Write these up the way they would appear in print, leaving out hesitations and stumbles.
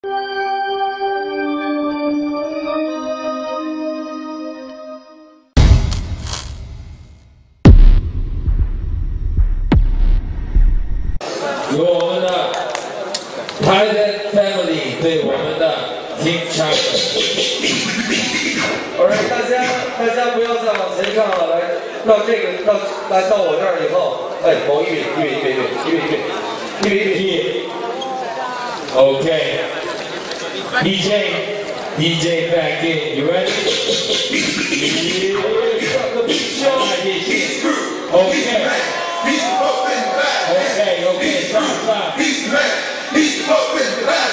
由我们的 Tibet Family 对我们的 King Charles。Alright， 大家不要再往前上了，来到我这儿以后，哎，某一比。Okay. DJ back in. You ready? Okay. Okay, stop. He's up in the back.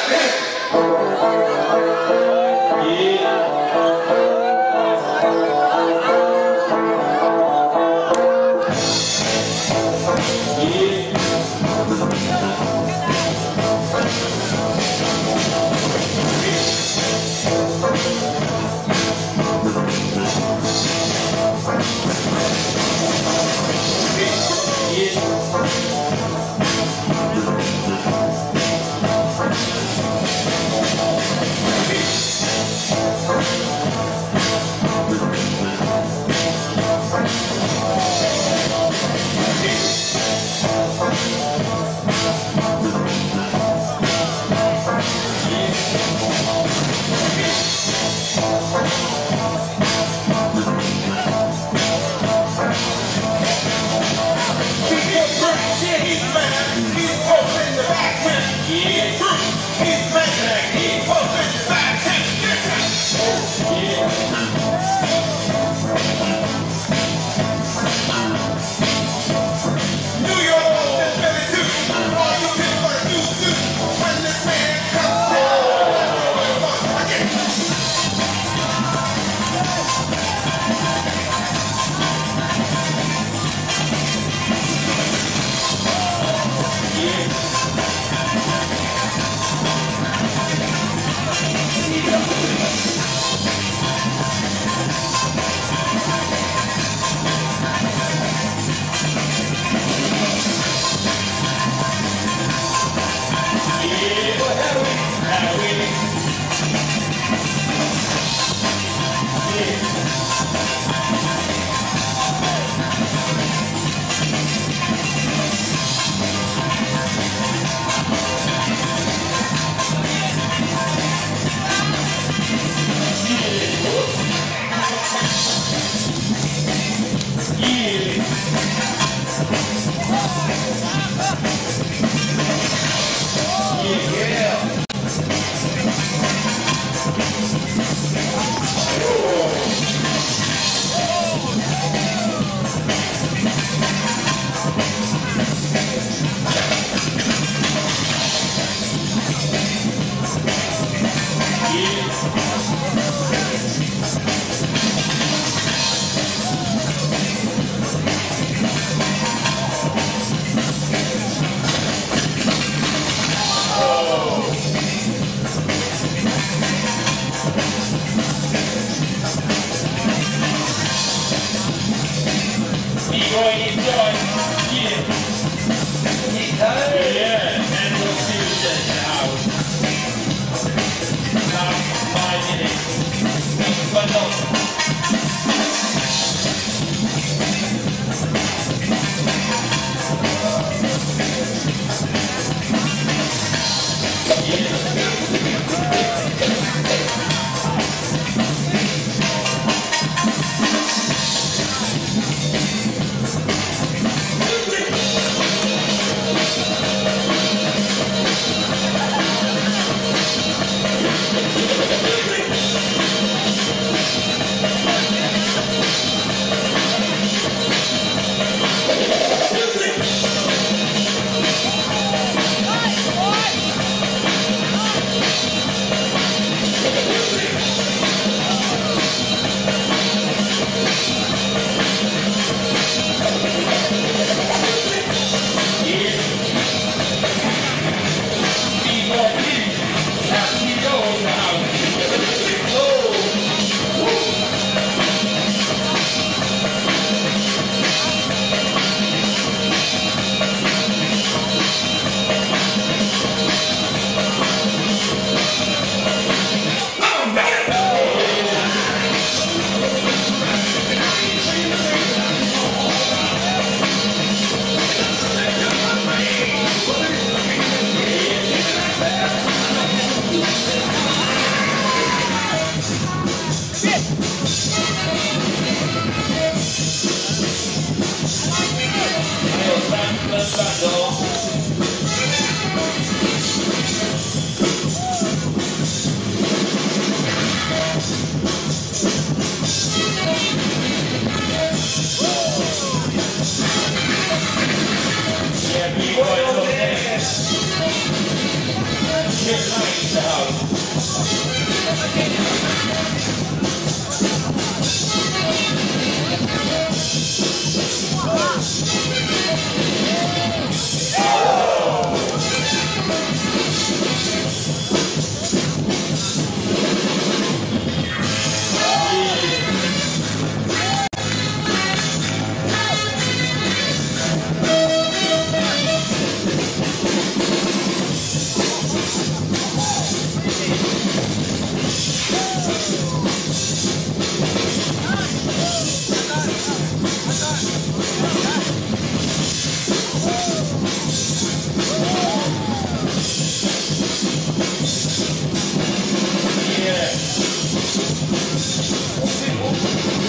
Check line in the house.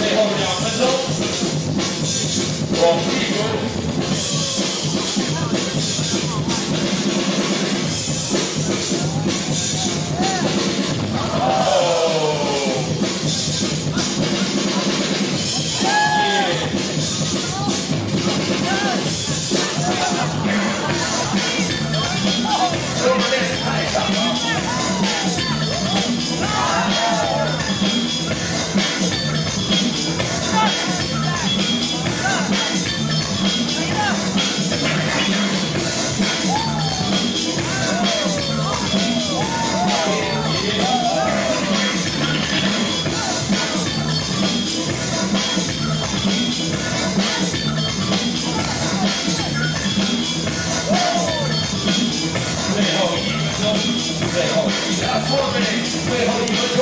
最后2分钟，往屁股。最后1分钟。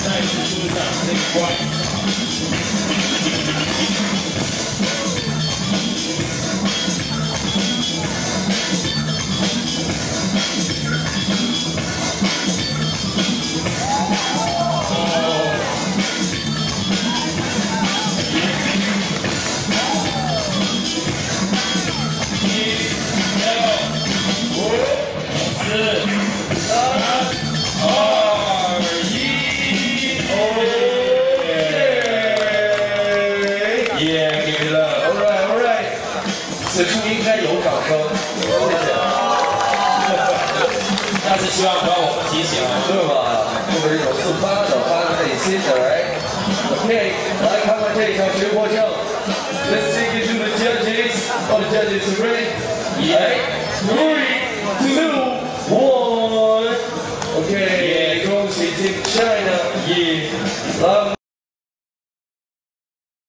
再次出场这一关。此处应该有掌声，谢谢。下次希望帮我们提醒，对吧？这是有自发的，发自内心的，来 ，OK， 来看看这一场学获胜。Let's take it to the judges. All the judges ready? Yeah. 3, 2, 1. OK， 恭喜 Team China. Yeah.